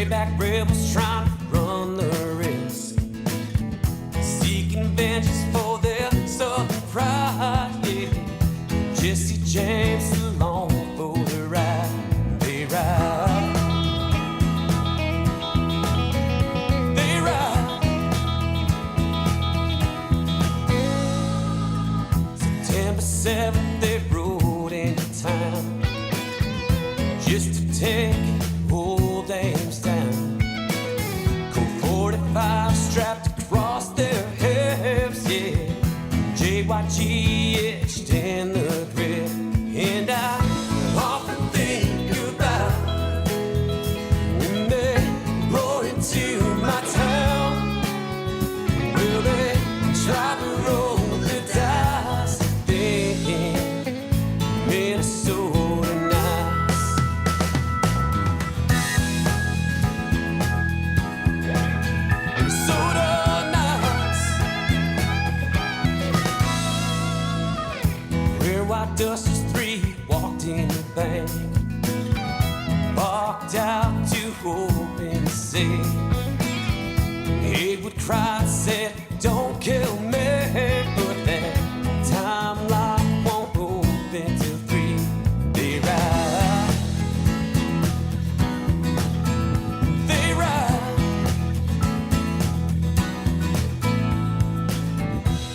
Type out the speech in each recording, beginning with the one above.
Grayback rebels trying to run the risk, seeking vengeance for their southern pride. Yeah. Jesse James along for the ride. They ride. They ride. September 7th, they rode into town just to take old dames down. Colt 45 strapped across their hips, yeah. JYG etched in the grip. And I often think about when they roll into my town. Will they try to roll the dice? Thinking Minnesota nice. Minnesota nice. Where White Dusters 3 walked in the bank, walked out to open the safe. Haywood cried, said, "Don't kill me," but that time lock won't open till 3. They ride. They ride.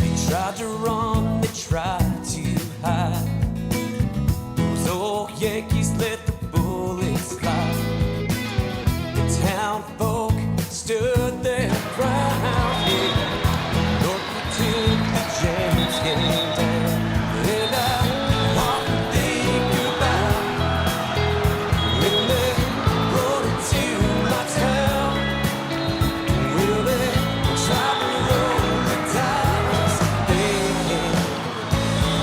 They tried to run, they tried to hide. Those old Yankees let the bullets fly. The town folk stood their ground, yeah. North took the James game down. And I often think about when they roll into my town. Will they try to roll the dice? Thinking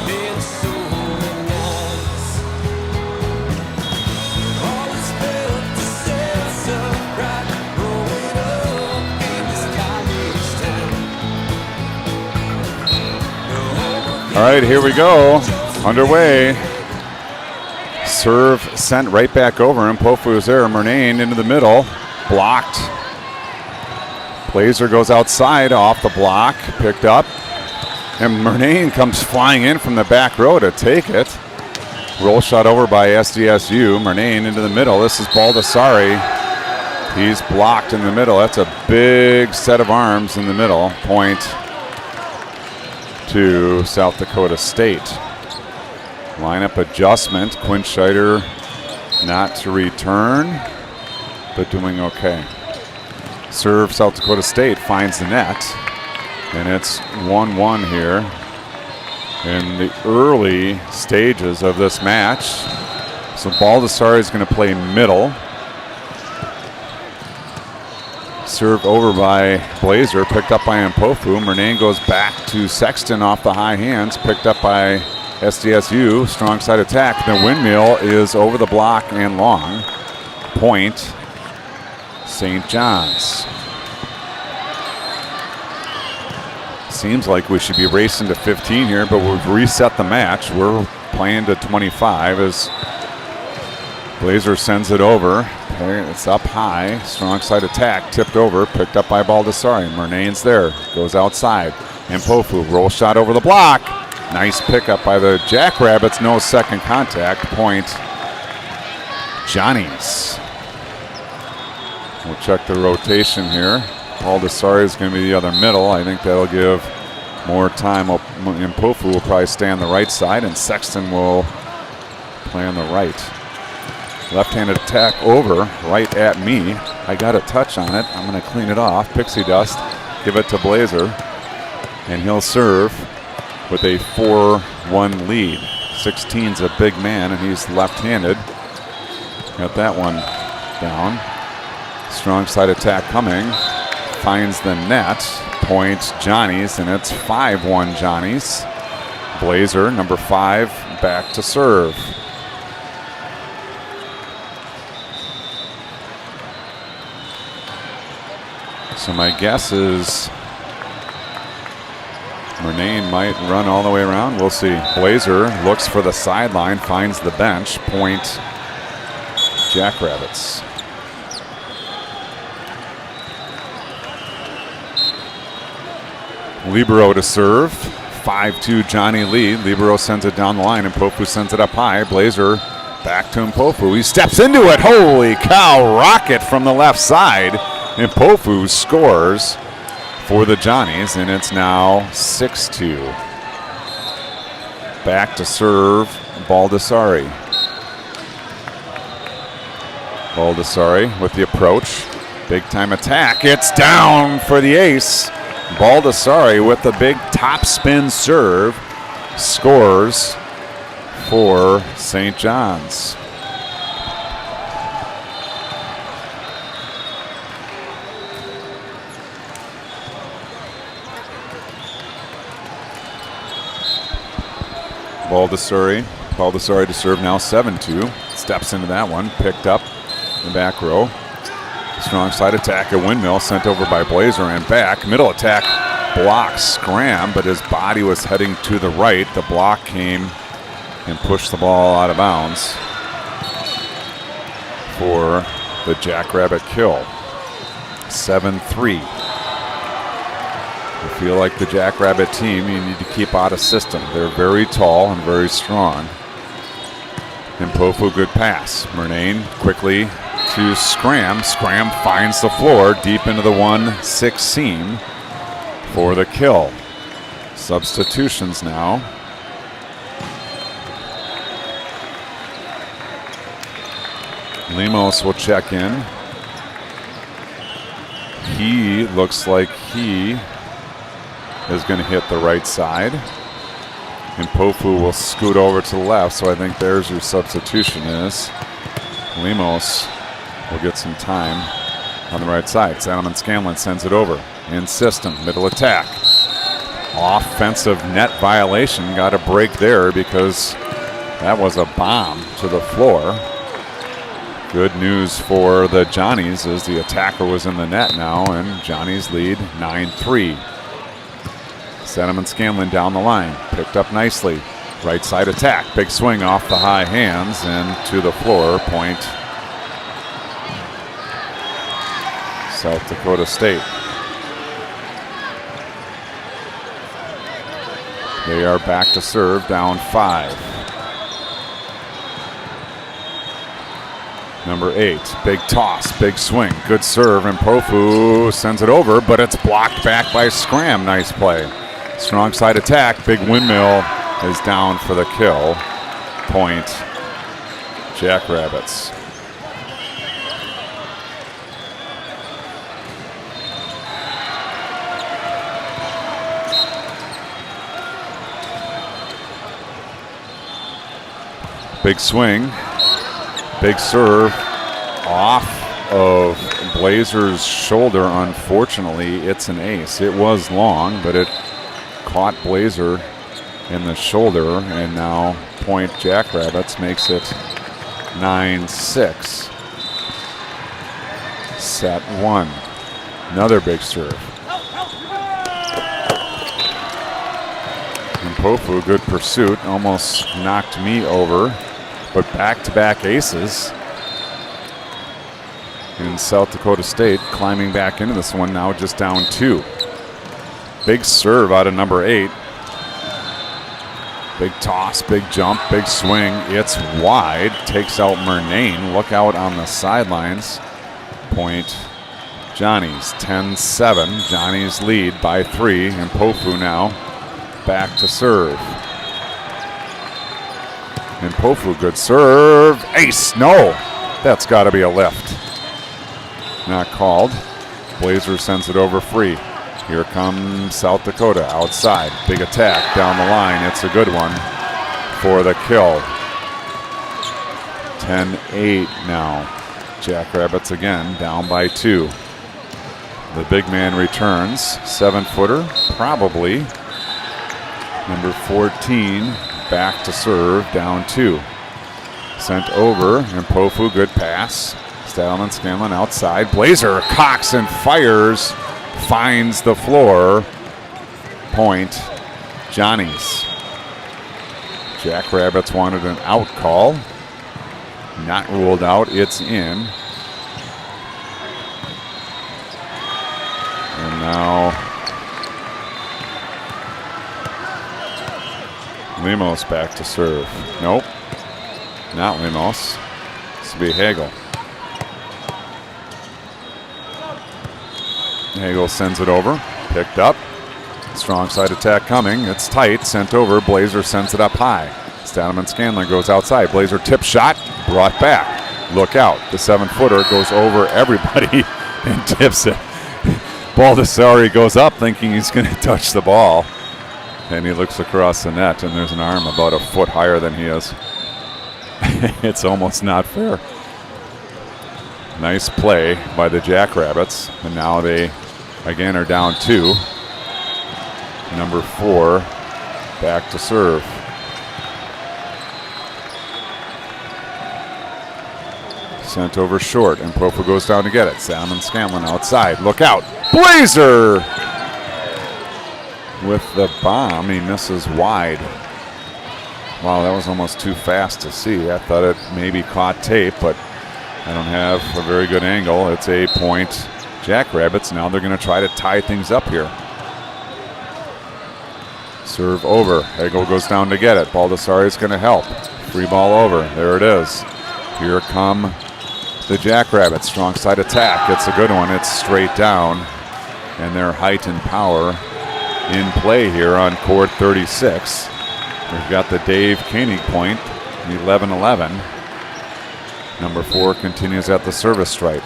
Minnesota nice. All is built to sell some pride, growing up in this college town. All right, here we go. Underway. Serve sent right back over him. Pofu is there. Murnane into the middle. Blocked. Blazer goes outside off the block. Picked up. And Murnane comes flying in from the back row to take it. Roll shot over by SDSU. Murnane into the middle. This is Baldessari. He's blocked in the middle. That's a big set of arms in the middle. Point to South Dakota State. Lineup adjustment. Quinn Scheider not to return, but doing okay. Serve South Dakota State finds the net, and it's 1-1 here in the early stages of this match. So Baldessari is going to play middle. Served over by Blazer, picked up by Mpofu. Murnane goes back to Sexton off the high hands, picked up by SDSU. Strong side attack. The windmill is over the block and long. Point, St. John's. Seems like we should be racing to 15 here, but we've reset the match. We're playing to 25 as Blazer sends it over. It's up high. Strong side attack. Tipped over. Picked up by Baldessari. Murnane's there. Goes outside. Mpofu. Roll shot over the block. Nice pickup by the Jackrabbits. No second contact. Point Johnny's. We'll check the rotation here. Baldessari is going to be the other middle. I think that'll give more time. Mpofu will probably stay on the right side, and Sexton will play on the right. Left-handed attack over right at me. I got a touch on it. I'm going to clean it off. Pixie dust. Give it to Blazer. And he'll serve with a 4-1 lead. 16's a big man, and he's left-handed. Got that one down. Strong side attack coming. Finds the net. Point Johnny's, and it's 5-1 Johnny's. Blazer, number 5, back to serve. So my guess is Murnane might run all the way around. We'll see. Blazer looks for the sideline, finds the bench. Point Jackrabbits. Libero to serve. 5-2 Johnny lead. Libero sends it down the line, and Mpofu sends it up high. Blazer back to Mpofu. He steps into it. Holy cow, rocket from the left side. Mpofu scores for the Johnnies, and it's now 6-2. Back to serve Baldessari. Baldessari with the approach. Big time attack. It's down for the ace. Baldessari with the big top spin serve scores for St. John's. Baldessari to serve now 7-2. Steps into that one, picked up in the back row. Strong side attack, a windmill sent over by Blazer and back. Middle attack blocks Scram, but his body was heading to the right. The block came and pushed the ball out of bounds for the Jackrabbit kill. 7-3. I feel like the Jackrabbit team, you need to keep out of system. They're very tall and very strong. Mpofu, good pass. Murnane quickly to Scram. Scram finds the floor deep into the 1-6 seam for the kill. Substitutions now. Lemos will check in. He looks like he is going to hit the right side. Mpofu will scoot over to the left, so I think there's your substitution is. Lemos will get some time on the right side. Salomon Scanlon sends it over. In system, middle attack. Offensive net violation. Got a break there because that was a bomb to the floor. Good news for the Johnnies as the attacker was in the net now, and Johnnies lead 9-3. Salomon Scanlon down the line. Picked up nicely. Right side attack. Big swing off the high hands and to the floor. Point South Dakota State. They are back to serve, down 5. Number 8, big toss, big swing, good serve, and Mpofu sends it over, but it's blocked back by Scram. Nice play. Strong side attack, big windmill is down for the kill. Point Jackrabbits. Big swing, big serve off of Blazer's shoulder. Unfortunately, it's an ace. It was long, but it caught Blazer in the shoulder, and now point Jackrabbits makes it 9-6. Set 1. Another big serve. Mpofu, good pursuit, almost knocked me over. But back-to-back aces in South Dakota State, climbing back into this one, now just down 2. Big serve out of number 8. Big toss, big jump, big swing. It's wide, takes out Murnane. Look out on the sidelines. Point Johnnies, 10-7. Johnnies lead by 3, and Mpofu now back to serve. And Mpofu, good serve. Ace, no. That's got to be a lift. Not called. Blazer sends it over free. Here comes South Dakota outside. Big attack down the line. It's a good one for the kill. 10-8 now. Jackrabbits again down by 2. The big man returns. 7-footer, probably. Number 14. Back to serve, down 2. Sent over, and Mpofu, good pass. Stalman Scanlon outside. Blazer cocks and fires, finds the floor. Point Johnnies. Jackrabbits wanted an out call. Not ruled out, it's in. And now Lemos back to serve. Nope, not Lemos. This will be Hagel. Hagel sends it over, picked up. Strong side attack coming. It's tight, sent over. Blazer sends it up high. Stadelman Scanlon goes outside. Blazer tip shot, brought back. Look out. The 7-footer goes over everybody and tips it. Baldessari goes up thinking he's going to touch the ball. And he looks across the net, and there's an arm about a foot higher than he is. It's almost not fair. Nice play by the Jackrabbits. And now they, again, are down 2. Number 4 back to serve. Sent over short, and Pofu goes down to get it. Salmon Scanlon outside. Look out. Blazer with the bomb. He misses wide. Wow, that was almost too fast to see. I thought it maybe caught tape, but I don't have a very good angle. It's a point Jackrabbits. Now they're going to try to tie things up here. Serve over. Hagel goes down to get it. Baldessari is going to help. Free ball over. There it is. Here come the Jackrabbits. Strong side attack. It's a good one. It's straight down. And their height and power in play here on court 36. We've got the Dave Koenig point, 11-11. Number 4 continues at the service stripe.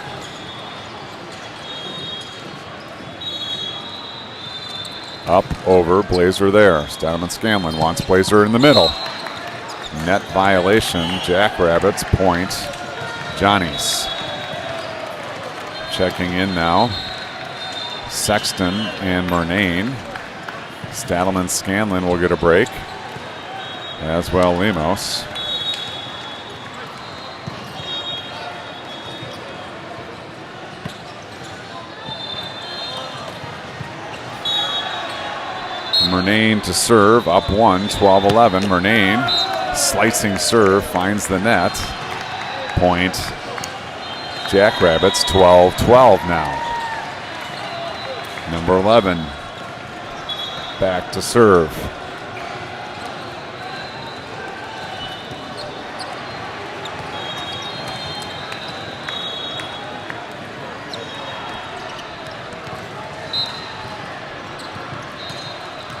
Up, over, Blazer there. Stadelman Scanlon wants Blazer in the middle. Net violation, Jackrabbits, point, Johnny's. Checking in now, Sexton and Murnane. Stadelman Scanlon will get a break, as well Lemos. Murnane to serve, up 1, 12-11. Murnane, slicing serve, finds the net. Point, Jackrabbits, 12-12 now. Number 11, back to serve.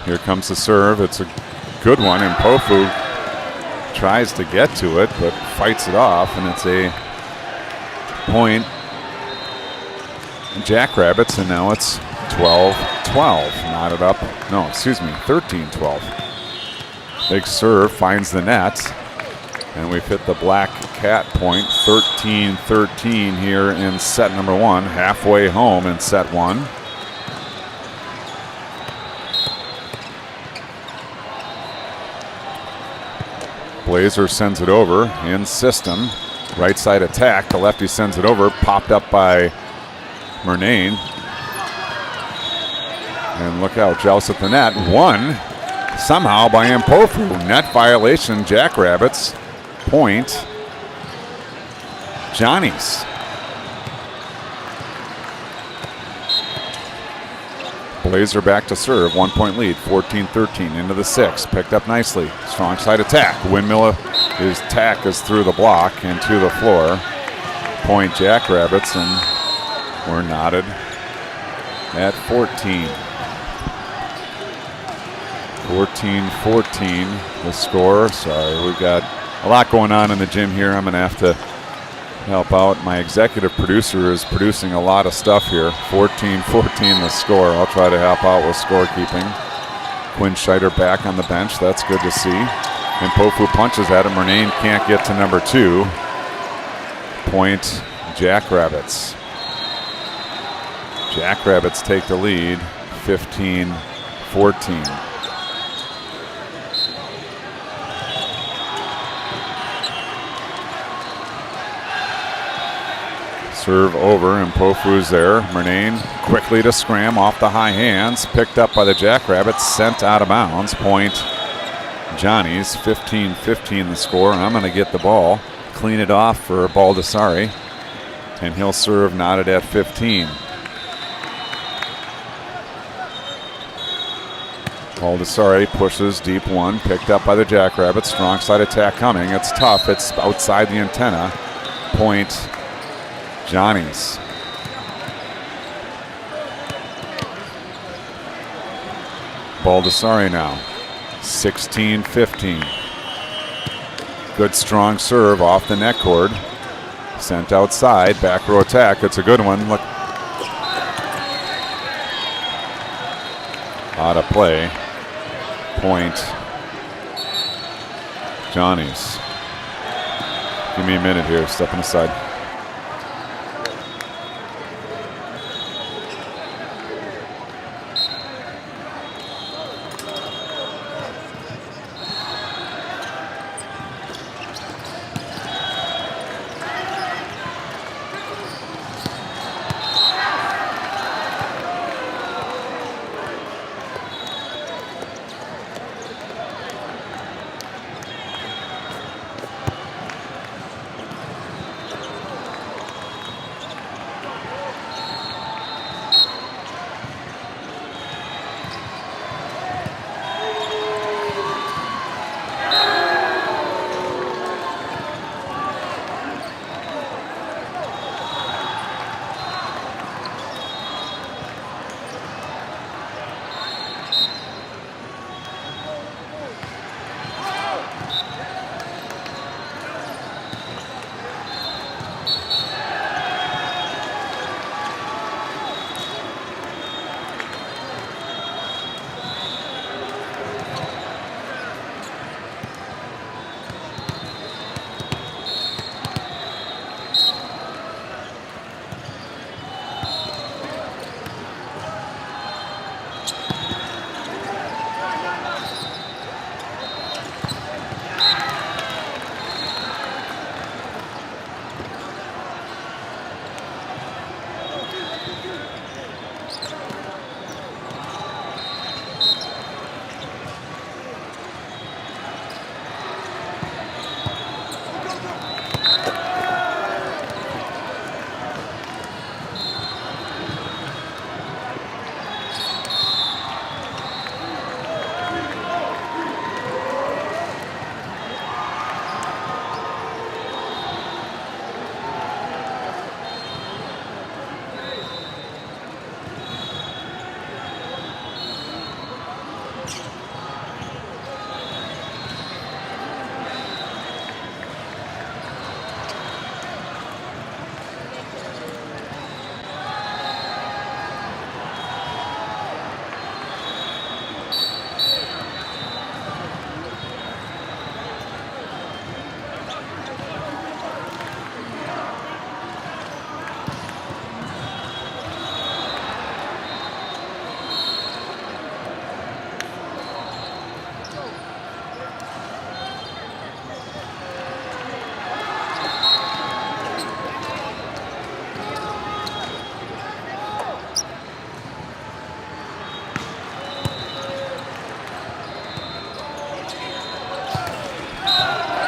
Here comes the serve. It's a good one, and Pofu tries to get to it, but fights it off, and it's a point Jackrabbits, and now it's 12-12. Knotted up. No, excuse me, 13-12. Big serve finds the net, and we've hit the black cat point. 13-13 here in set number 1. Halfway home in set 1. Blazer sends it over in system. Right side attack. The lefty sends it over. Popped up by Murnane. And look out, joust at the net. Won somehow by Mpofu. Net violation, Jackrabbits. Point, Johnny's. Blazer back to serve, 1-point lead, 14-13 into the 6th. Picked up nicely. Strong side attack. Windmill, his tack is through the block and to the floor. Point Jackrabbits, and we're knotted at 14. 14-14 the score. Sorry, we've got a lot going on in the gym here. I'm going to have to help out. My executive producer is producing a lot of stuff here. 14-14 the score. I'll try to help out with scorekeeping. Quinn Scheider back on the bench. That's good to see. And Pofu punches at him. Murnane can't get to number 2. Point Jackrabbits. Jackrabbits take the lead, 15-14. Serve over, and Pofu's there. Murnane quickly to scram off the high hands. Picked up by the Jackrabbits, sent out of bounds. Point Johnny's, 15-15 the score. I'm going to get the ball, clean it off for Baldessari, and he'll serve knotted at 15. Baldessari pushes deep one, picked up by the Jackrabbits. Strong side attack coming. It's tough. It's outside the antenna. Point, Johnnies. Baldessari now, 16-15. Good strong serve off the net cord. Sent outside, back row attack. It's a good one. Look, out of play. Point, Johnnies. Give me a minute here, stepping aside.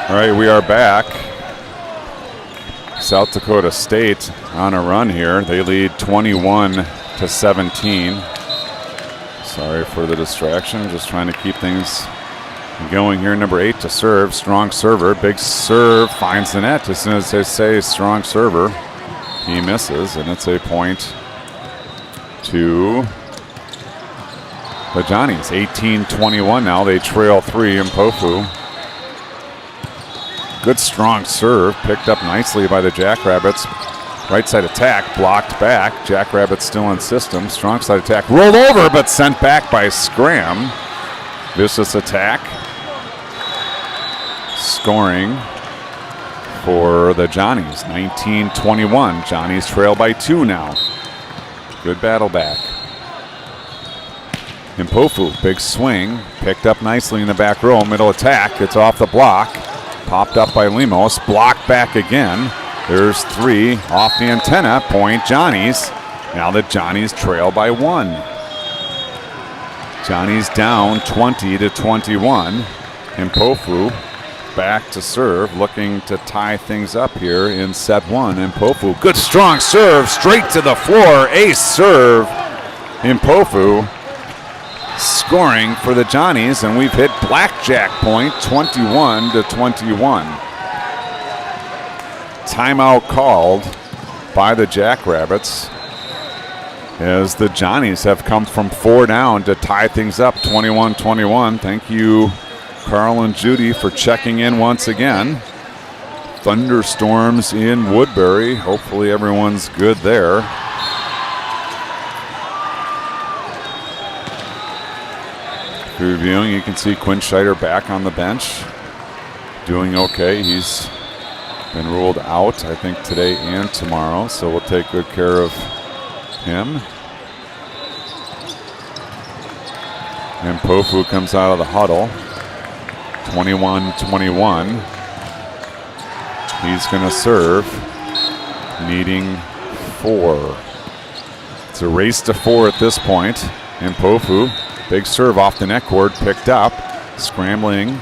All right, we are back. South Dakota State on a run here. They lead 21-17. Sorry for the distraction. Just trying to keep things going here. Number 8 to serve. Strong server. Big serve. Finds the net. As soon as they say strong server, he misses. And it's a point to the Johnnies. 18-21 now. They trail 3 in Pofu. Good strong serve, picked up nicely by the Jackrabbits. Right side attack, blocked back. Jackrabbits still in system. Strong side attack, rolled over, but sent back by Scram. Vicious attack. Scoring for the Johnnies, 19-21. Johnnies trail by 2 now. Good battle back. Impofu, big swing, picked up nicely in the back row. Middle attack, it's off the block. Popped up by Lemos, blocked back again. There's 3 off the antenna. Point Johnnies. Now the Johnnies trail by 1. Johnnies down 20-21. Impofu back to serve, looking to tie things up here in set 1. Impofu, good strong serve, straight to the floor. Ace serve. Impofu scoring for the Johnnies, and we've hit blackjack point, 21-21. Timeout called by the Jackrabbits as the Johnnies have come from 4 down to tie things up, 21-21. Thank you, Carl and Judy, for checking in once again. Thunderstorms in Woodbury. Hopefully everyone's good there. Reviewing, you can see Quinn Scheider back on the bench, doing okay. He's been ruled out, I think, today and tomorrow, so we'll take good care of him. And Pofu comes out of the huddle, 21-21. He's going to serve, needing 4. It's a race to 4 at this point. And Pofu, big serve off the net cord, picked up, scrambling.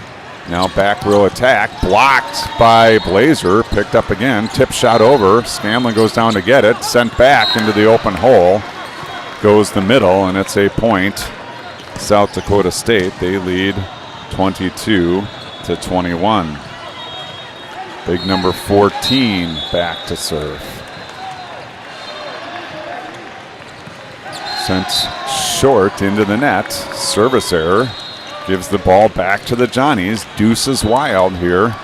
Now back row attack, blocked by Blazer, picked up again, tip shot over. Scanlon goes down to get it, sent back into the open hole. Goes the middle, and it's a point. South Dakota State, they lead 22-21. Big number 14 back to serve. Sent short into the net. Service error. Gives the ball back to the Johnnies. Deuces wild here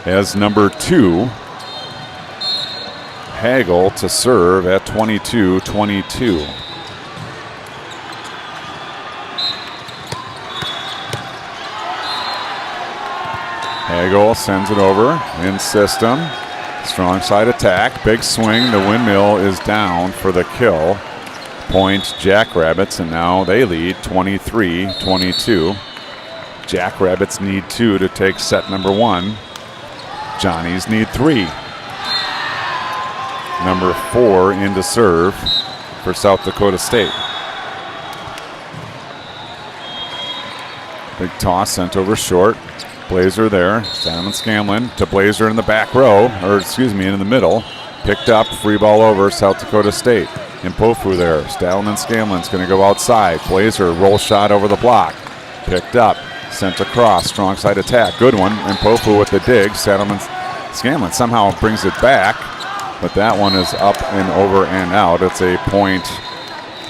as number 2. Hagel to serve at 22-22. Hagel sends it over in system. Strong side attack. Big swing. The windmill is down for the kill. Point Jackrabbits, and now they lead 23-22. Jackrabbits need 2 to take set number 1. Johnnies need 3. Number 4 in to serve for South Dakota State. Big toss sent over short. Blazer there. Salmon Scanlon to Blazer in the back row, or excuse me, in the middle. Picked up, free ball over, South Dakota State. And Pofu there. Stalin and Scanlon's going to go outside. Blazer, roll shot over the block. Picked up, sent across, strong side attack. Good one. And Pofu with the dig. Scanlon somehow brings it back, but that one is up and over and out. It's a point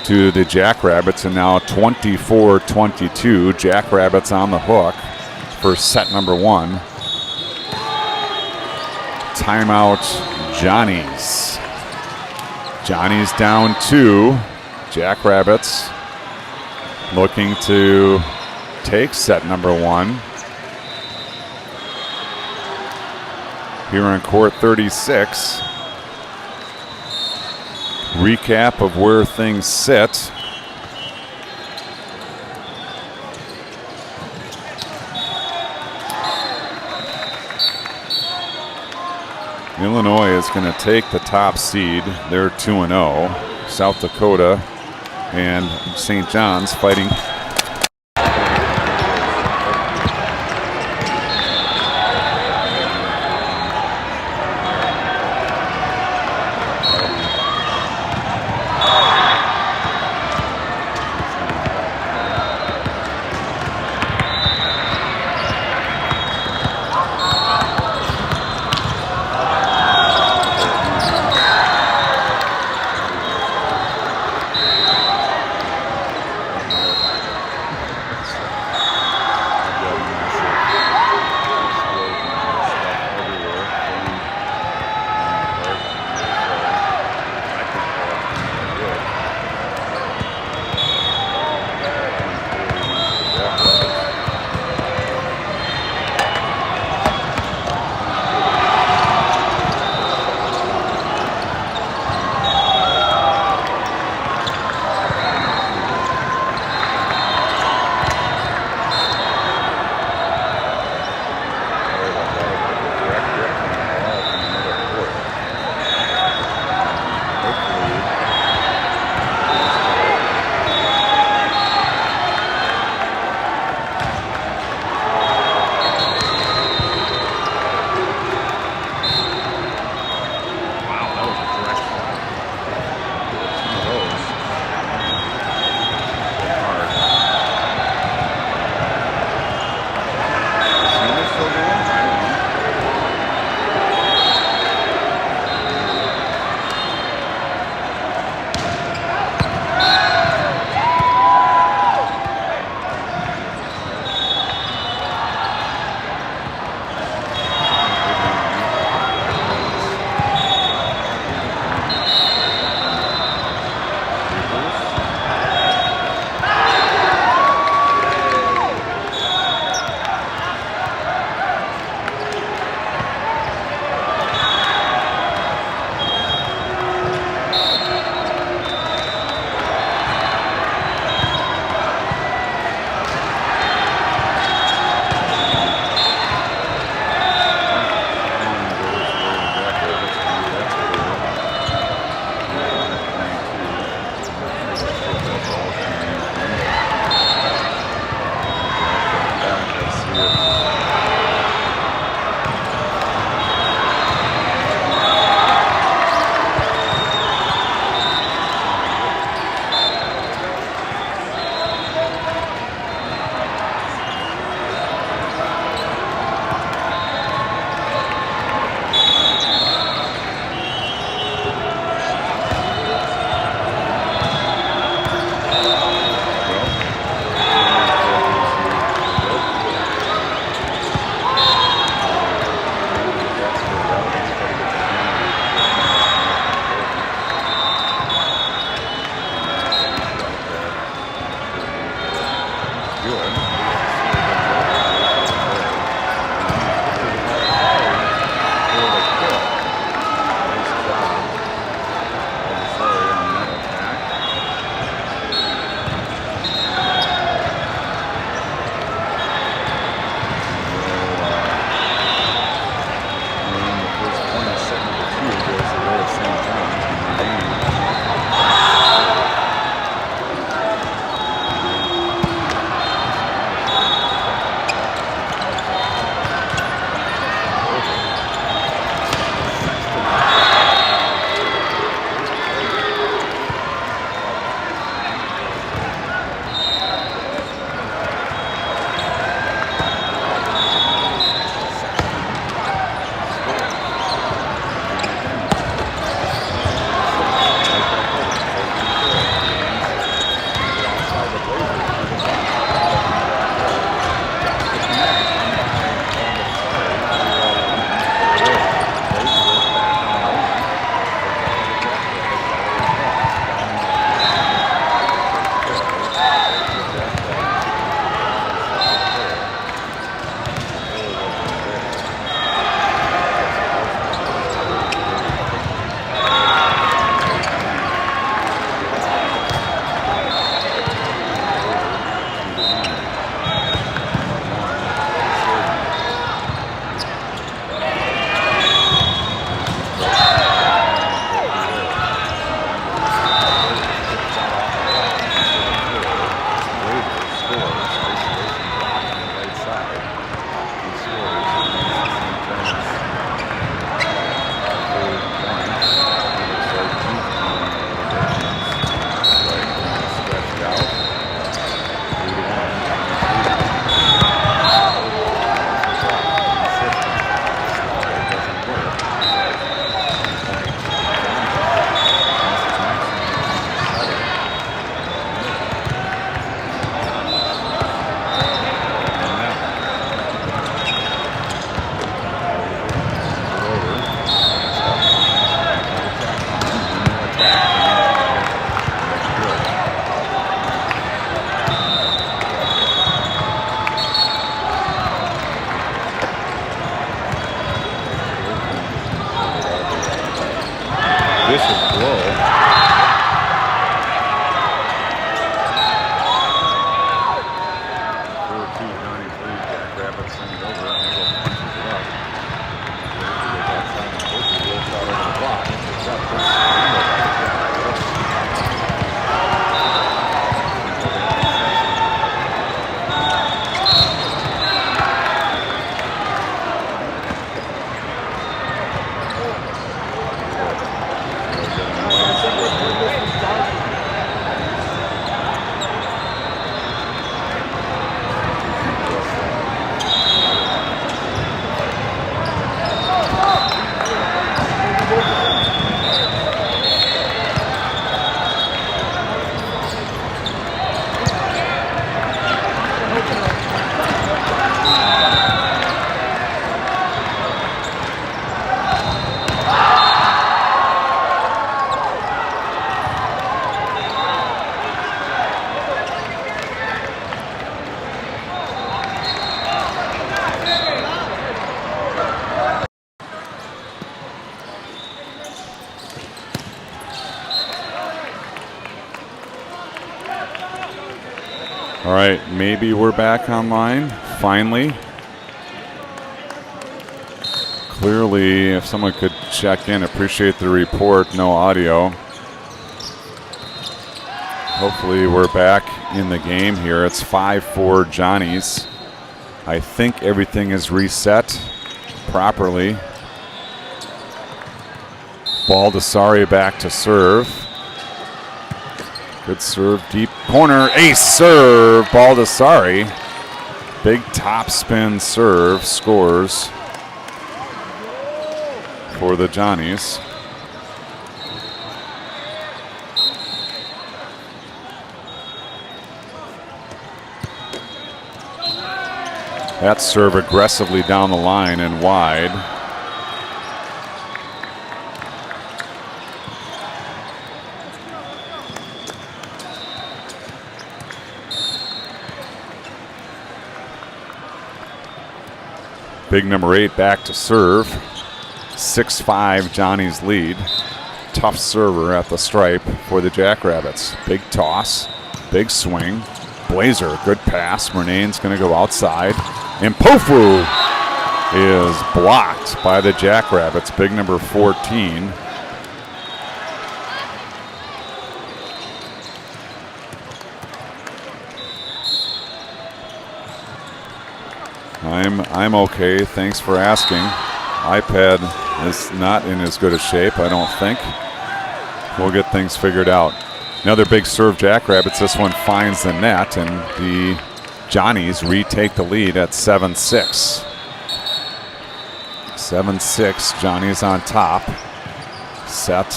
to the Jackrabbits, and now 24-22. Jackrabbits on the hook for set number 1. Timeout, Johnnies. Johnnies down 2. Jackrabbits looking to take set number 1. Here on court 36. Recap of where things sit. Illinois is going to take the top seed. They're 2-0. South Dakota and St. John's fighting. All right, maybe we're back online, finally. Clearly, if someone could check in, appreciate the report, no audio. Hopefully we're back in the game here. It's 5-4 Johnny's. I think everything is reset properly. Baldessari back to serve. Good serve, deep corner, ace serve, Baldessari. Big top spin serve, scores for the Johnnies. That serve aggressively down the line and wide. Big number 8 back to serve. 6-5 Johnny's lead. Tough server at the stripe for the Jackrabbits. Big toss, big swing. Blazer, good pass. Murnane's going to go outside. And Pofu is blocked by the Jackrabbits. Big number 14. I'm okay. Thanks for asking. iPad is not in as good a shape, I don't think. We'll get things figured out. Another big serve Jackrabbits. This one finds the net, and the Johnnies retake the lead at 7-6. 7-6, Johnnies on top. Set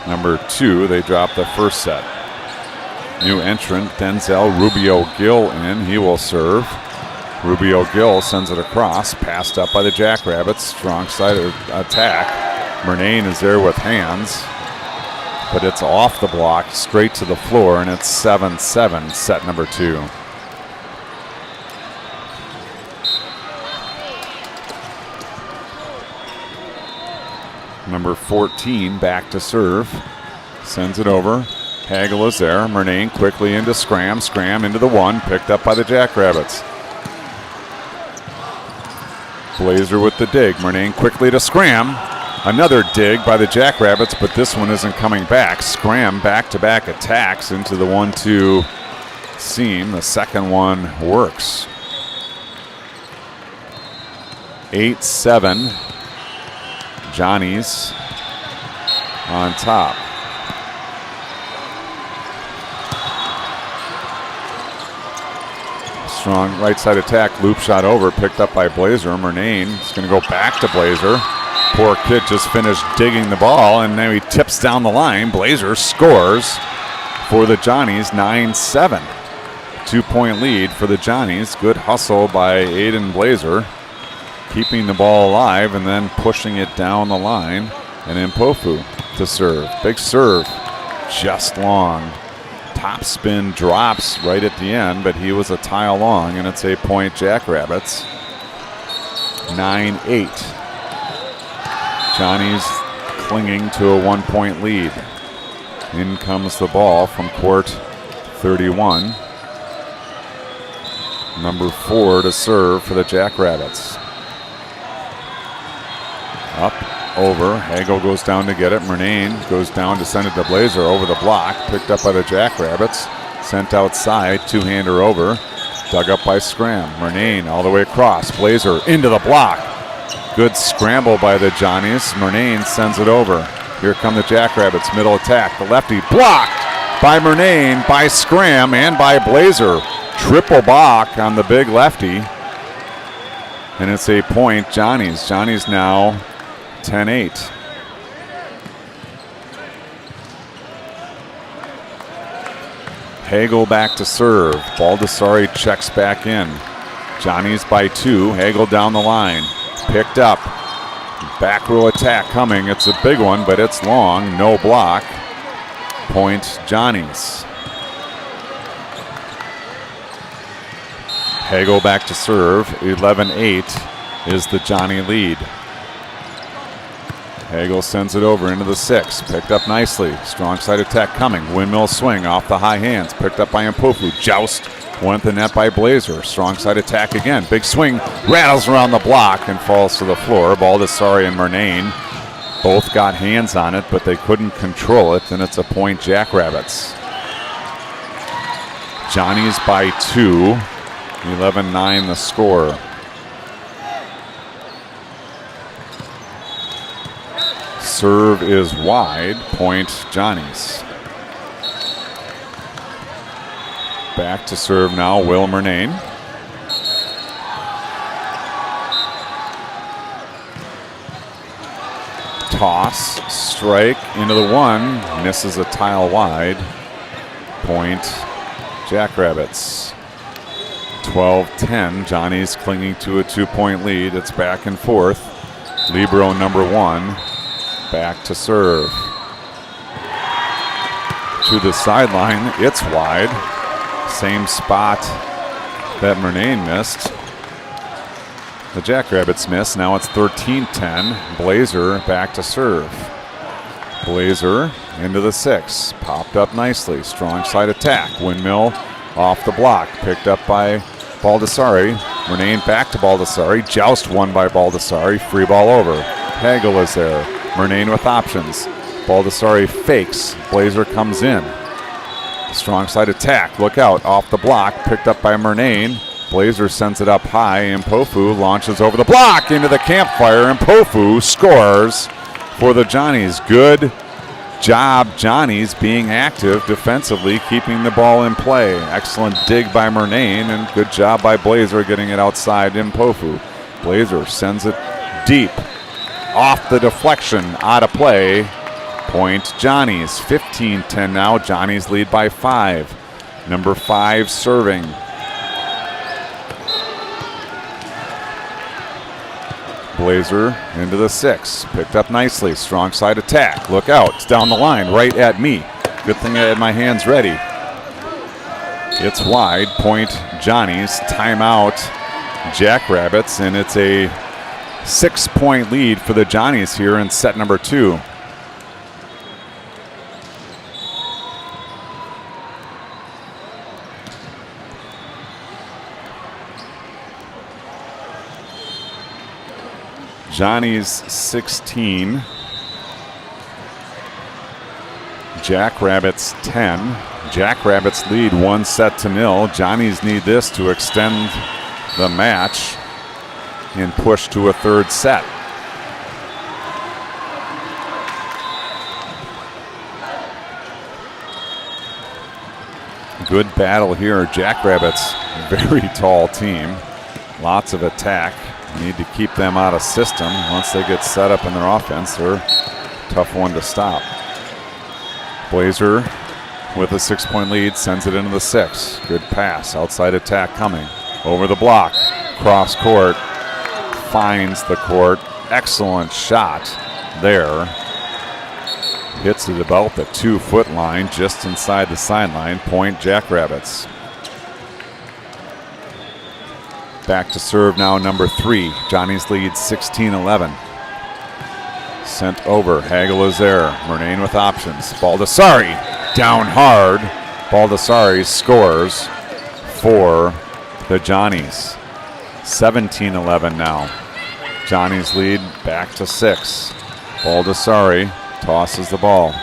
number 2, they drop the first set. New entrant, Denzel Rubio Gill in, he will serve. Rubio Gill sends it across, passed up by the Jackrabbits. Strong side attack. Murnane is there with hands, but it's off the block, straight to the floor, and it's 7-7, set number 2. Number 14 back to serve, sends it over. Hagel is there. Murnane quickly into Scram. Scram into the 1, picked up by the Jackrabbits. Blazer with the dig. Murnane quickly to Scram. Another dig by the Jackrabbits, but this one isn't coming back. Scram back-to-back attacks into the 1-2 seam. The second one works. 8-7. Johnnies on top. Strong right side attack, loop shot over, picked up by Blazer. Murnane is going to go back to Blazer. Poor kid just finished digging the ball, and now he tips down the line. Blazer scores for the Johnnies, 9-7. 2-point lead for the Johnnies. Good hustle by Aiden Blazer, keeping the ball alive and then pushing it down the line. And then Pofu to serve. Big serve, just long. Top spin drops right at the end, but he was a tile long, and it's a point Jackrabbits. 9-8. Johnny's clinging to a 1-point lead. In comes the ball from court 31. Number 4 to serve for the Jackrabbits. Up, over, Hagel goes down to get it. Murnane goes down to send it to Blazer over the block. Picked up by the Jackrabbits. Sent outside, two-hander over. Dug up by Scram. Murnane all the way across. Blazer into the block. Good scramble by the Johnnies. Murnane sends it over. Here come the Jackrabbits, middle attack. The lefty blocked by Murnane, by Scram, and by Blazer. Triple block on the big lefty. And it's a point Johnnies. Johnnies now 10-8. Hagel back to serve. Baldessari checks back in. Johnnies by 2. Hagel down the line. Picked up. Back row attack coming. It's a big one, but it's long. No block. Point Johnnies. Hagel back to serve. 11-8 is the Johnny lead. Hagel sends it over into the 6. Picked up nicely. Strong side attack coming. Windmill swing off the high hands. Picked up by Mpofu. Joust. One at the net by Blazer. Strong side attack again. Big swing. Rattles around the block and falls to the floor. Baldessari and Murnane both got hands on it, but they couldn't control it, and it's a point Jackrabbits. Johnny's by 2. 11-9 the score. Serve is wide. Point Johnny's. Back to serve now, Will Murnane. Toss, strike into the 1. Misses a tile wide. Point Jackrabbits. 12-10. Johnny's clinging to a 2-point lead. It's back and forth. Libero number 1. Back to serve. To the sideline. It's wide. Same spot that Murnane missed. The Jackrabbits miss. Now it's 13-10. Blazer back to serve. Blazer into the 6. Popped up nicely. Strong side attack. Windmill off the block. Picked up by Baldessari. Murnane back to Baldessari. Joust won by Baldessari. Free ball over. Hagel is there. Murnane with options. Baldessari fakes. Blazer comes in. Strong side attack. Look out. Off the block. Picked up by Murnane. Blazer sends it up high. Mpofu launches over the block into the campfire. Mpofu scores for the Johnnies. Good job, Johnnies, being active defensively, keeping the ball in play. Excellent dig by Murnane, and good job by Blazer getting it outside Mpofu. Blazer sends it deep. Off the deflection, out of play. Point Johnnies. 15-10 now. Johnnies lead by 5. Number 5 serving. Blazer into the 6. Picked up nicely. Strong side attack. Look out. It's down the line right at me. Good thing I had my hands ready. It's wide. Point Johnnies. Timeout Jackrabbits. And it's a 6-point lead for the Johnnies here in set number 2. Johnnies 16, Jackrabbits 10. Jackrabbits lead 1-0. Johnnies need this to extend the match and push to a 3rd set. Good battle here. Jackrabbits, very tall team. Lots of attack. Need to keep them out of system. Once they get set up in their offense, they're a tough one to stop. Blazer with a 6-point lead sends it into the 6. Good pass. Outside attack coming. Over the block. Cross court. Finds the court. Excellent shot there. Hits it about the 2-foot line just inside the sideline. Point Jackrabbits. Back to serve now, number 3. Johnny's lead 16-11. Sent over. Hagel is there. Murnane with options. Baldessari down hard. Baldessari scores for the Johnnies. 17-11 now. Johnny's lead back to 6. Baldessari tosses the ball.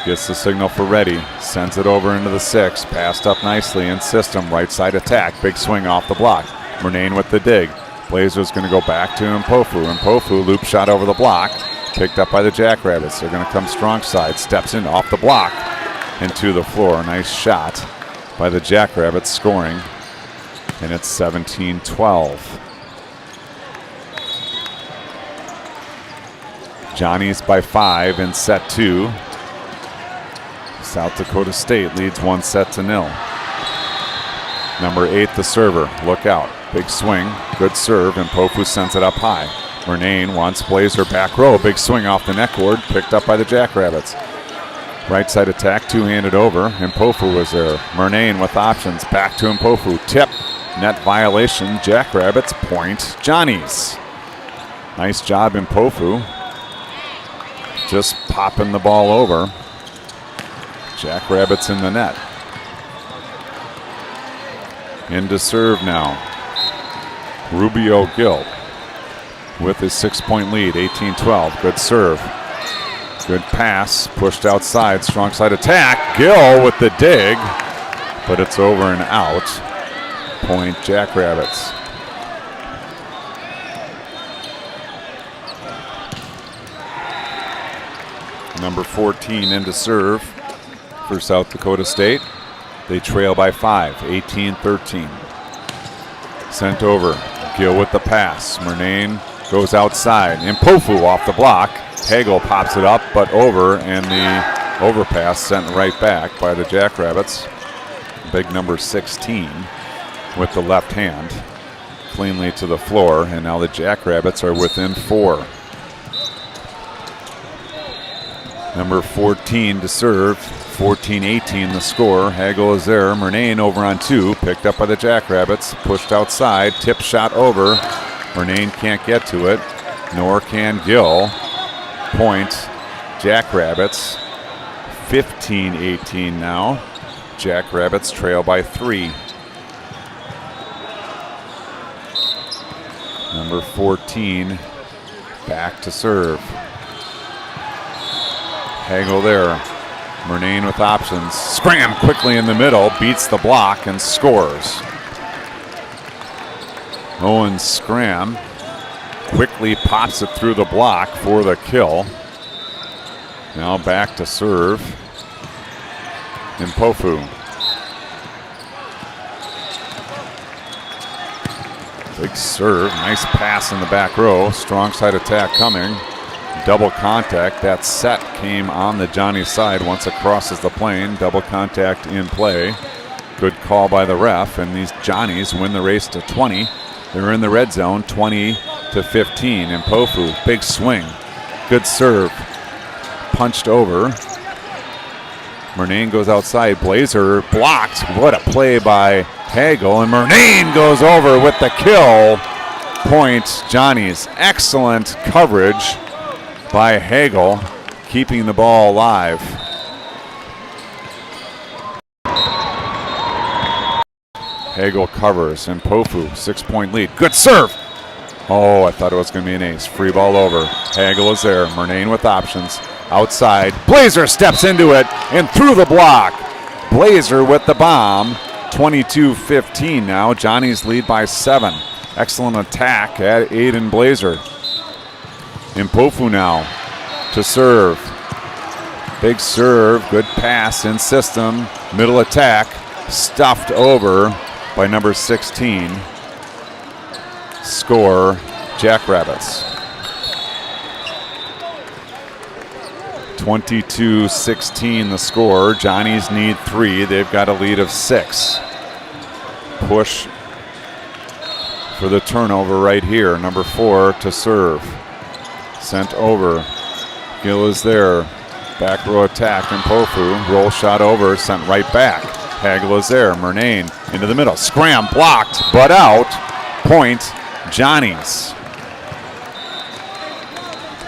Gets the signal for ready. Sends it over into the 6. Passed up nicely in system. Right side attack. Big swing off the block. Murnane with the dig. Blazer's going to go back to Mpofu. Mpofu loop shot over the block. Picked up by the Jackrabbits. They're going to come strong side. Steps in off the block into the floor. Nice shot by the Jackrabbits, scoring. And it's 17-12. Johnnies by 5 in set 2. South Dakota State leads 1-0. Number 8, the server. Look out. Big swing. Good serve. And Mpofu sends it up high. Murnane wants Blazer back row. Big swing off the net cord. Picked up by the Jackrabbits. Right side attack. Two-handed over. Mpofu was there. Murnane with options. Back to Mpofu. Tip. Net violation. Jackrabbits point Johnnies. Nice job, Mpofu. just popping the ball over. Jackrabbits in the net. Into serve now. Rubio Gill with his 6-point lead, 18-12. Good serve. Good pass, pushed outside, strong side attack. Gill with the dig, but it's over and out. Point Jackrabbits. Number 14 into serve for South Dakota State. They trail by 5, 18-13. Sent over, Gill with the pass. Murnane goes outside. Mpofu off the block. Hagel pops it up, but over, and the overpass sent right back by the Jackrabbits. Big number 16 with the left hand cleanly to the floor, and now the Jackrabbits are within 4. Number 14 to serve, 14-18 the score. Hagel is there. Murnane over on 2, picked up by the Jackrabbits, pushed outside, tip shot over. Murnane can't get to it, nor can Gill. Point Jackrabbits, 15-18 now. Jackrabbits trail by 3. Number 14 back to serve. Hagel there. Murnane with options. Scram quickly in the middle, beats the block and scores. Owen Scram quickly pops it through the block for the kill. Now back to serve. Mpofu. Big serve, nice pass in the back row. Strong side attack coming. Double contact. That set came on the Johnny side once it crosses the plane. Double contact in play. Good call by the ref, and these Johnnies win the race to 20. They're in the red zone, 20-15. Mpofu, big swing. Good serve. Punched over. Murnane goes outside. Blazer blocked. What a play by Hagel, and Murnane goes over with the kill. Point Johnnies. Excellent coverage by Hagel, keeping the ball alive. Hagel covers, and Mpofu, 6-point lead. Good serve. Oh, I thought it was going to be an ace. Free ball over. Hagel is there. Murnane with options. Outside. Blazer steps into it and through the block. Blazer with the bomb. 22-15 now. Johnny's lead by 7. Excellent attack at Aiden Blazer. Mpofu now to serve. Big serve, good pass in system. Middle attack, stuffed over by number 16. Score, Jackrabbits. 22-16 the score. Johnnies need 3. They've got a lead of 6. Push for the turnover right here. Number 4 to serve. Sent over. Gill is there. Back row attack. Mpofu. Roll shot over. Sent right back. Hagel is there. Murnane into the middle. Scram blocked, but out. Point Johnnies.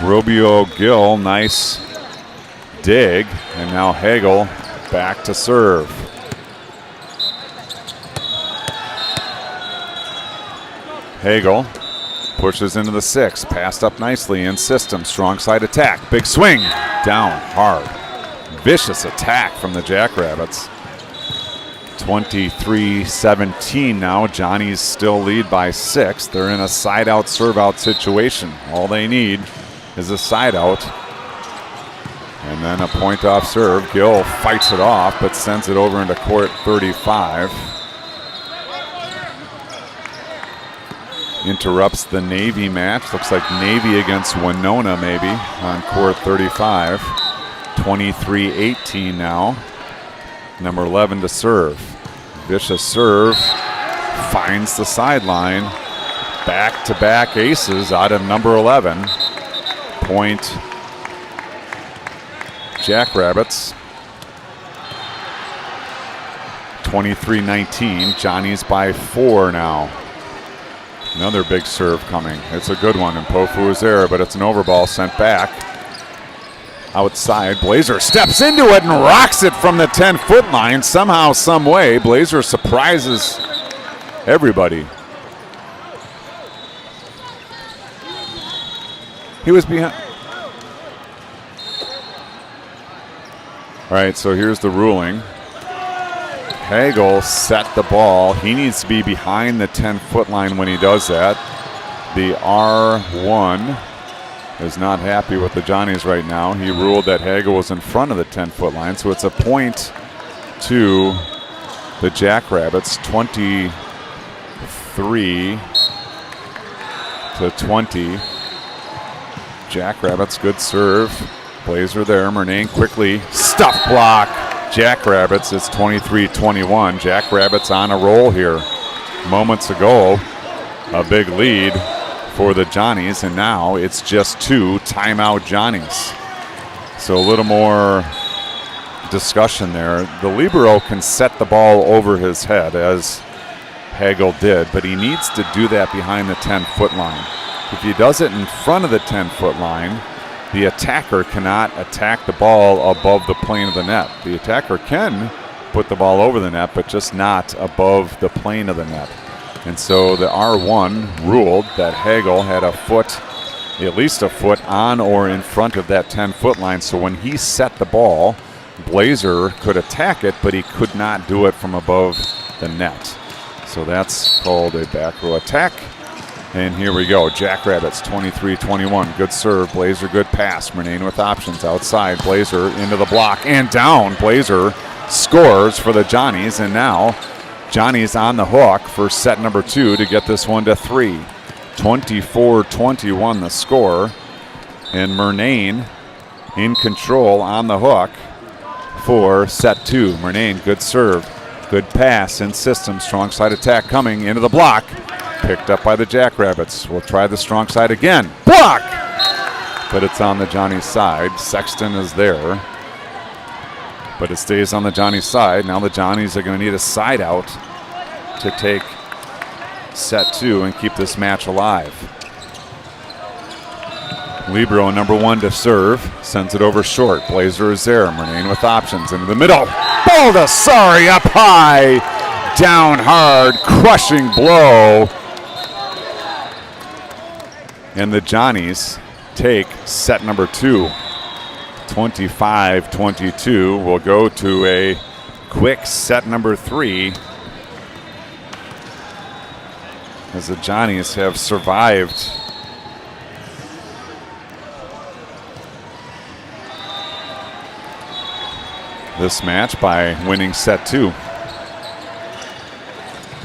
Rubio Gill. Nice dig. And now Hagel back to serve. Hagel pushes into the 6, passed up nicely in system, strong side attack, big swing, down hard. Vicious attack from the Jackrabbits. 23-17 now. Johnnies still lead by 6. They're in a side out, serve out situation. All they need is a side out. And then a point off serve. Gill fights it off, but sends it over into court 35. Interrupts the Navy match. Looks like Navy against Winona maybe on court 35. 23-18 now. Number 11 to serve. Vicious serve. Finds the sideline. Back-to-back aces out of number 11. Point Jackrabbits. 23-19. Johnny's by 4 now. Another big serve coming. It's a good one, and Mpofu is there, but it's an overball sent back. outside. Blazer steps into it and rocks it from the 10-foot line. Somehow, some way, Blazer surprises everybody. He was behind. All right, so here's the ruling. Hagel set the ball. He needs to be behind the 10-foot line when he does that. The R1 is not happy with the Johnnies right now. He ruled that Hagel was in front of the 10-foot line, so it's a point to the Jackrabbits, 23-20. Jackrabbits, good serve. Blazer there. Murnane quickly. Stuff block. Jackrabbits, it's 23-21. Jackrabbits on a roll here. Moments ago, a big lead for the Johnnies, and now it's just 2 timeout Johnnies. So a little more discussion there. The libero can set the ball over his head, as Hagel did, but he needs to do that behind the 10-foot line. If he does it in front of the 10-foot line, the attacker cannot attack the ball above the plane of the net. The attacker can put the ball over the net, but just not above the plane of the net. And so the R1 ruled that Hagel had a foot, at least a foot, on or in front of that 10-foot line. So when he set the ball, Blazer could attack it, but he could not do it from above the net. So that's called a back row attack. And here we go. Jackrabbits 23-21. Good serve. Blazer, good pass. Murnane with options outside. Blazer into the block and down. Blazer scores for the Johnnies, and now Johnny's on the hook for set number 2 to get this one to 3. 24-21 the score, and Murnane in control on the hook for set 2. Murnane, good serve, good pass in system. Strong side attack coming into the block. Picked up by the Jackrabbits. We'll try the strong side again. Block! But it's on the Johnnies side. Sexton is there, but it stays on the Johnnies side. Now the Johnnies are going to need a side out to take set 2 and keep this match alive. Libero number 1 to serve. Sends it over short. Blazer is there. Murnane with options into the middle. Baldessari up high. Down hard. Crushing blow. And the Johnnies take set number 2. 25-22. We'll go to a quick set number 3, as the Johnnies have survived this match by winning set 2.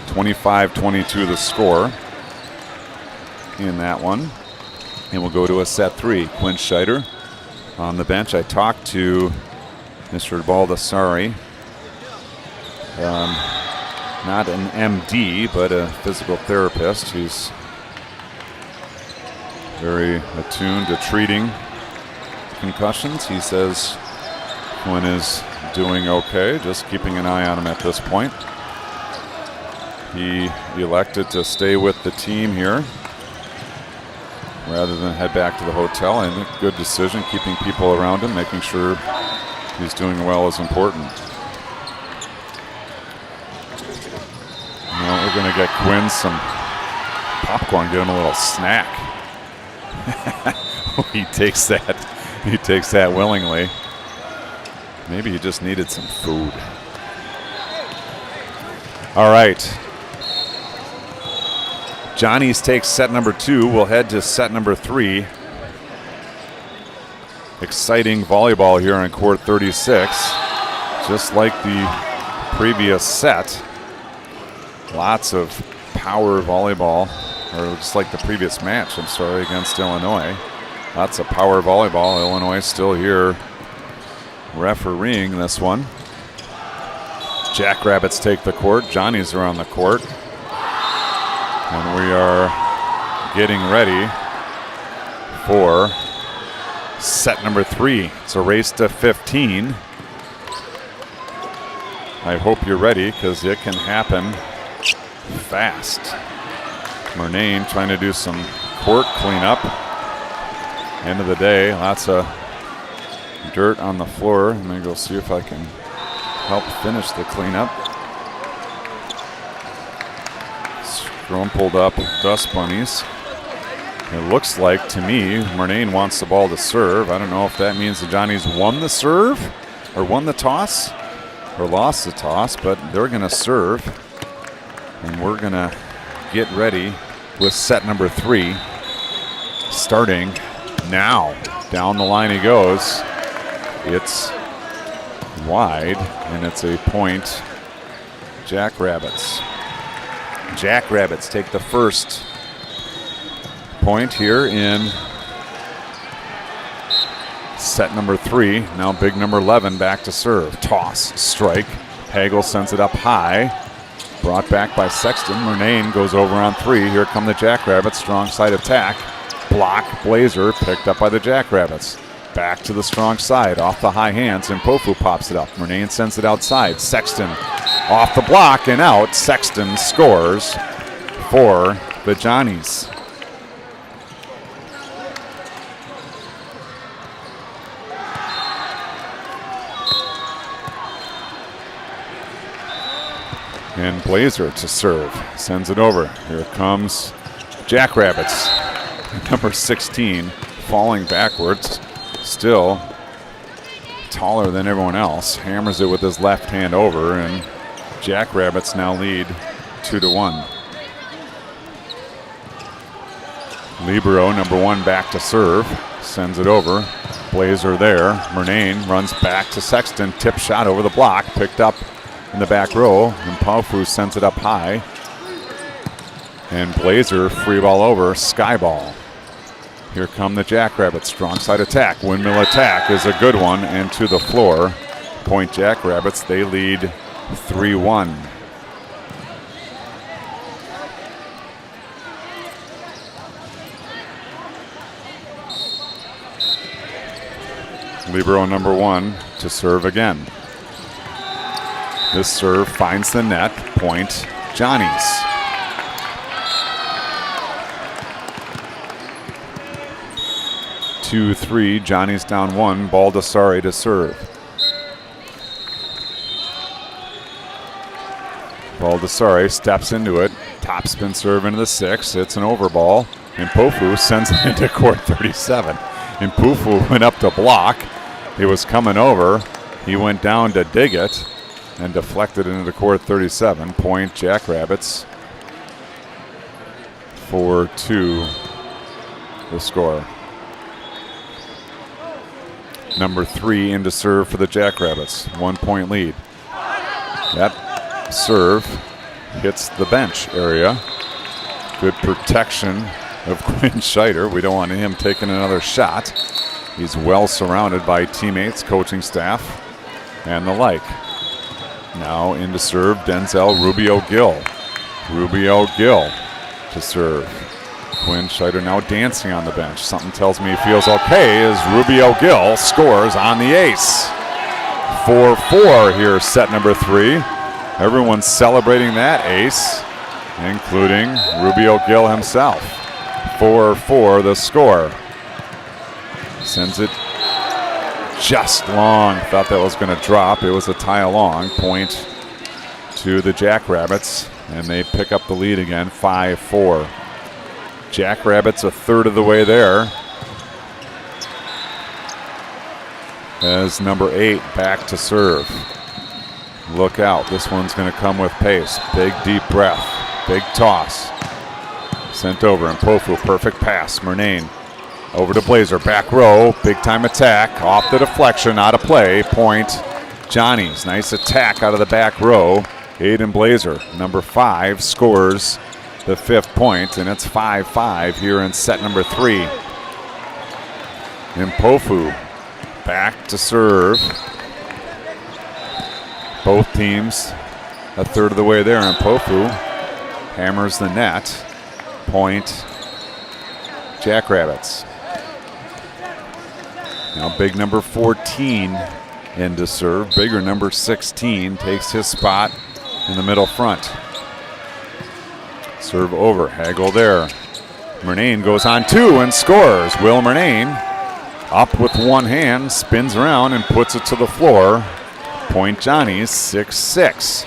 25-22 the score in that one. And we'll go to a set 3. Quinn Scheider on the bench. I talked to Mr. Baldessari, not an MD, but a physical therapist who's very attuned to treating concussions. He says Quinn is doing okay, just keeping an eye on him at this point. He elected to stay with the team here rather than head back to the hotel. I think good decision, keeping people around him, making sure he's doing well is important. Now we're going to get Quinn some popcorn, get him a little snack. He takes that willingly. Maybe he just needed some food. All right. Johnnies takes set number 2. We'll head to set number 3. Exciting volleyball here on court 36. Just like the previous set. Lots of power volleyball, or just like the previous match, I'm sorry, against Illinois. Lots of power volleyball. Illinois still here refereeing this one. Jackrabbits take the court. Johnnies are on the court. And we are getting ready for set number 3. It's a race to 15. I hope you're ready, because it can happen fast. Murnane trying to do some court cleanup. End of the day, lots of dirt on the floor. I'm going to go see if I can help finish the cleanup. Scrumpled up dust bunnies. It looks like to me Murnane wants the ball to serve. I don't know if that means the Johnnies won the serve or won the toss or lost the toss, but they're going to serve. And we're going to get ready with set number 3 starting now. Down the line he goes. It's wide, and it's a point. Jackrabbits. Jackrabbits take the first point here in set number 3. Now big number 11 back to serve. Toss, strike. Hagel sends it up high. Brought back by Sexton. Murnane goes over on 3. Here come the Jackrabbits. Strong side attack. Block, Blazer, picked up by the Jackrabbits. Back to the strong side, off the high hands, and Pofu pops it up. Murnane sends it outside. Sexton off the block and out. Sexton scores for the Johnnies. And Blazer to serve, sends it over. Here comes Jackrabbits. Number 16 falling backwards, still taller than everyone else. Hammers it with his left hand over, and Jackrabbits now lead 2-1. Libero, number 1, back to serve, sends it over. Blazer there. Murnane runs back to Sexton. Tip shot over the block, picked up in the back row, and Pofu sends it up high. And Blazer free ball over, sky ball. Here come the Jackrabbits, strong side attack. Windmill attack is a good one, and to the floor. Point Jackrabbits, they lead 3-1. Libero number 1 to serve again. This serve finds the net, point Johnnies. Two, 3, Johnny's down 1, Baldessari to serve. Baldessari steps into it, topspin serve into the 6, it's an over ball, and Pofu sends it into court 37. And Pofu went up to block, he was coming over, he went down to dig it, and deflected into court 37. Point Jackrabbits. 4-2 the score. Number 3 into serve for the Jackrabbits. 1 point lead. That serve hits the bench area. Good protection of Quinn Scheider. We don't want him taking another shot. He's well surrounded by teammates, coaching staff, and the like. Now into serve, Denzel Rubio-Gill. Rubio-Gill to serve. Quinn Scheider now dancing on the bench. Something tells me he feels okay as Rubio-Gill scores on the ace. 4-4 here, set number 3. Everyone's celebrating that ace, including Rubio-Gill himself. 4-4 the score. Sends it just long. Thought that was going to drop. It was a tie along. Point to the Jackrabbits, and they pick up the lead again, 5-4. Jackrabbits a third of the way there. As number 8 back to serve. Look out. This one's going to come with pace. Big deep breath. Big toss. Sent over, and Pofu, perfect pass. Murnane over to Blazer, back row, big time attack, off the deflection, out of play, point Johnnies. Nice attack out of the back row. Aiden Blazer, number 5, scores the 5th point, and it's 5-5 here in set number 3. And Pofu back to serve. Both teams a third of the way there, and Pofu hammers the net. Point Jackrabbits. Now big number 14 into serve. Bigger number 16 takes his spot in the middle front. Serve over, Hagel there. Murnane goes on 2 and scores. Will Murnane Up with one hand, spins around and puts it to the floor. Point Johnny's 6-6.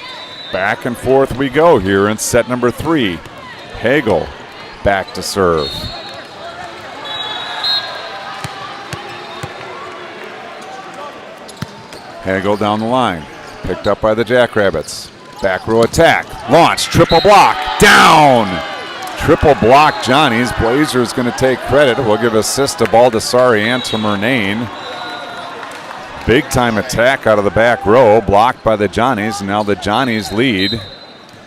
Back and forth we go here in set number 3. Hagel back to serve. Hagel down the line. Picked up by the Jackrabbits. Back row attack. Launch. Triple block. Down. Triple block Johnny's. Blazers going to take credit. We'll give assist to Baldessari and to Murnane. Big time attack out of the back row. Blocked by the Johnnies. Now the Johnnies lead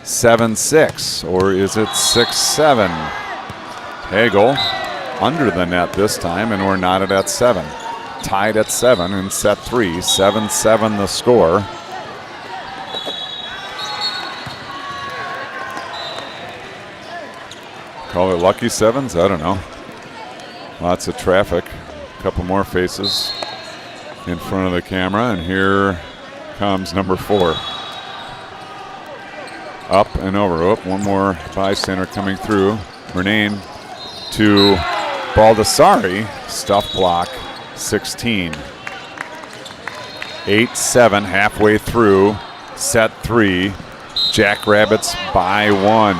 7-6. Or is it 6-7? Hagel under the net this time, and we're knotted at 7. Tied at 7 in set 3. 7-7 the score. Call it lucky sevens? I don't know. Lots of traffic. A couple more faces in front of the camera, and here comes number 4. Up and over. Oh, one more bystander coming through. Murnane to Baldessari. Stuff block. 16. 8-7 halfway through set 3. Jackrabbits by 1.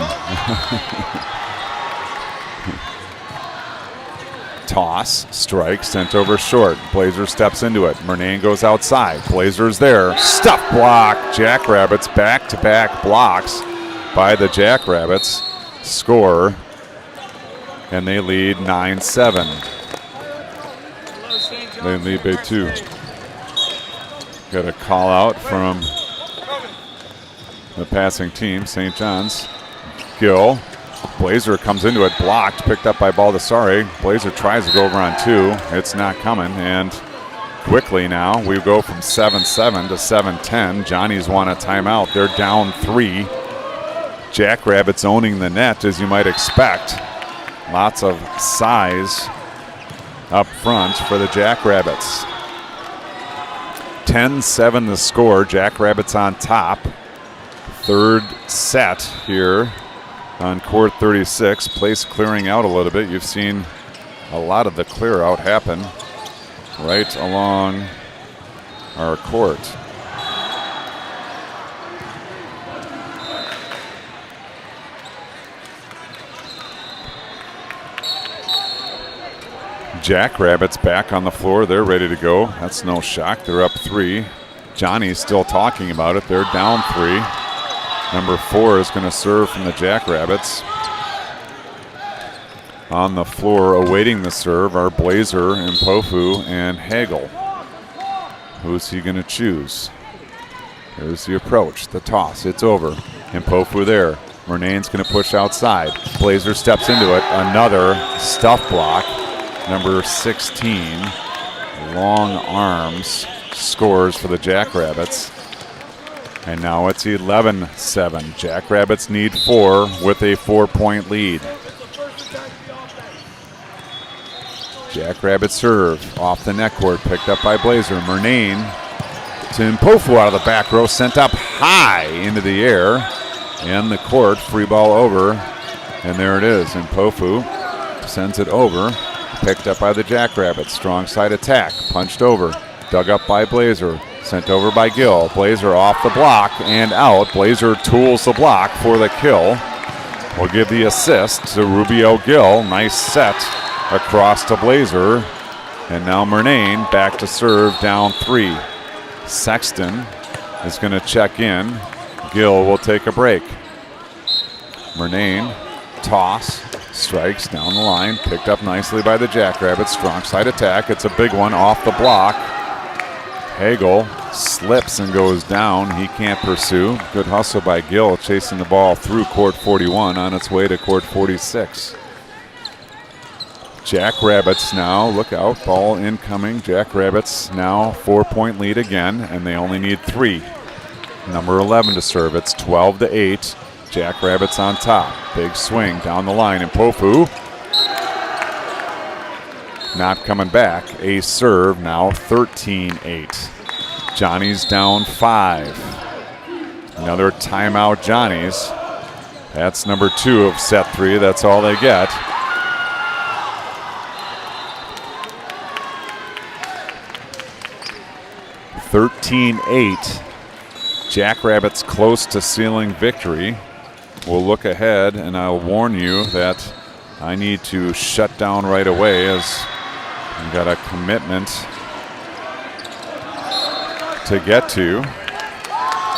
Toss, strike, sent over short. Blazer steps into it. Murnane goes outside. Blazer's there. Stuff block. Jackrabbits back-to-back blocks by the Jackrabbits. Score, and they lead 9-7. They lead by 2. Got a call out from the passing team, St. John's. Gill. Blazer comes into it, blocked, picked up by Baldessari. Blazer tries to go over on 2. It's not coming, and quickly now we go from 7-7 to 7-10. Johnny's want a timeout. They're down 3. Jackrabbits owning the net, as you might expect. Lots of size up front for the Jackrabbits. 10-7 the score. Jackrabbits on top. Third set here on court 36. Place clearing out a little bit. You've seen a lot of the clear out happen right along our court. Jackrabbits back on the floor. They're ready to go. That's no shock. They're up 3. Johnny's still talking about it. They're down 3. Number 4 is going to serve from the Jackrabbits. On the floor awaiting the serve are Blazer, Mpofu, and Hagel. Who's he going to choose? Here's the approach, the toss. It's over. Mpofu there. Murnane's going to push outside. Blazer steps into it. Another stuff block. Number 16, long arms, scores for the Jackrabbits. And now it's 11-7. Jackrabbits need 4 with a 4-point lead. Jackrabbits serve off the net court, picked up by Blazer. Murnane to Mpofu out of the back row, sent up high into the air. And the court, free ball over. And there it is. Mpofu sends it over. Picked up by the Jackrabbits. Strong side attack. Punched over. Dug up by Blazer. Sent over by Gill. Blazer off the block and out. Blazer tools the block for the kill. We'll give the assist to Rubio Gill. Nice set across to Blazer. And now Murnane back to serve, down 3. Sexton is going to check in. Gill will take a break. Murnane, toss. Strikes down the line, picked up nicely by the Jackrabbits. Strong side attack. It's a big one off the block. Hagel slips and goes down. He can't pursue. Good hustle by Gill, chasing the ball through court 41 on its way to court 46. Jackrabbits now, look out, ball incoming. Jackrabbits now 4-point lead again, and they only need 3. Number 11 to serve. It's 12-8. Jackrabbits on top. Big swing down the line. Mpofu not coming back. A serve now 13-8. Johnny's down 5. Another timeout Johnny's. That's number 2 of set 3. That's all they get. 13-8. Jackrabbits close to sealing victory. We'll look ahead, and I'll warn you that I need to shut down right away as we've got a commitment to get to.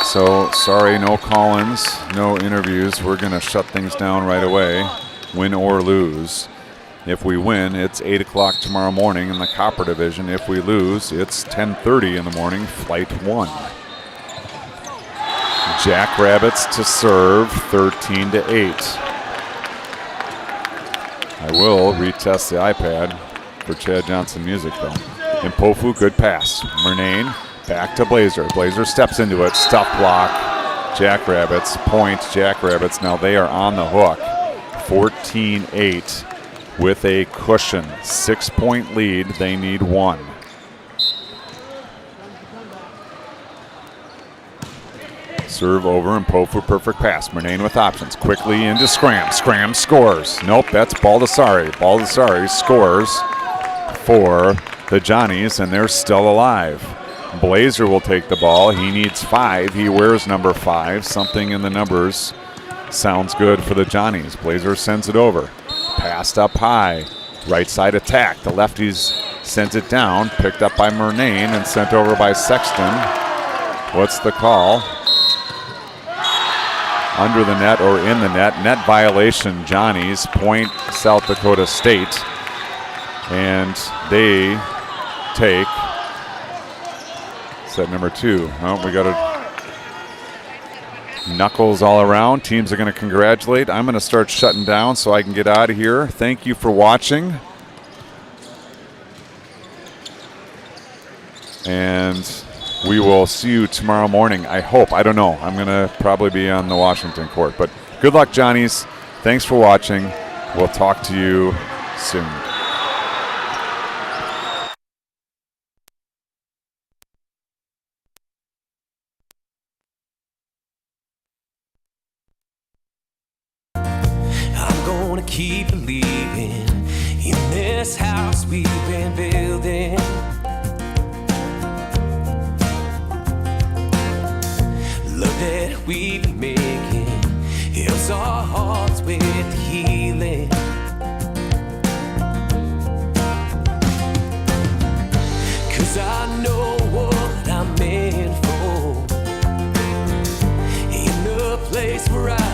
So sorry, no call-ins, no interviews. We're going to shut things down right away, win or lose. If we win, it's 8 o'clock tomorrow morning in the Copper Division. If we lose, it's 10:30 in the morning, Flight 1. Jackrabbits to serve, 13-8. I will retest the iPad for Chad Johnson music, though. And Pofu, good pass. Murnane, back to Blazer. Blazer steps into it, stuff block. Jackrabbits, point, Jackrabbits. Now they are on the hook. 14-8 with a cushion. 6-point lead, they need 1. Serve over and Pofu, perfect pass. Murnane with options. Quickly into Scram. Scram scores. Nope, that's Baldessari. Baldessari scores for the Johnnies, and they're still alive. Blazer will take the ball. He needs 5. He wears number 5. Something in the numbers sounds good for the Johnnies. Blazer sends it over. Passed up high. Right side attack. The lefties sends it down. Picked up by Murnane and sent over by Sexton. What's the call? Under the net or in the net. Net violation, Johnnies. Point, South Dakota State. And they take set number 2. Oh, we got a knuckles all around. Teams are going to congratulate. I'm going to start shutting down so I can get out of here. Thank you for watching. And we will see you tomorrow morning, I hope. I don't know. I'm going to probably be on the Washington court. But good luck, Johnnies. Thanks for watching. We'll talk to you soon. I'm gonna keep believing in this house we've been building. Love that we've been making helps our hearts with healing. Cause I know what I'm meant for, in the place where I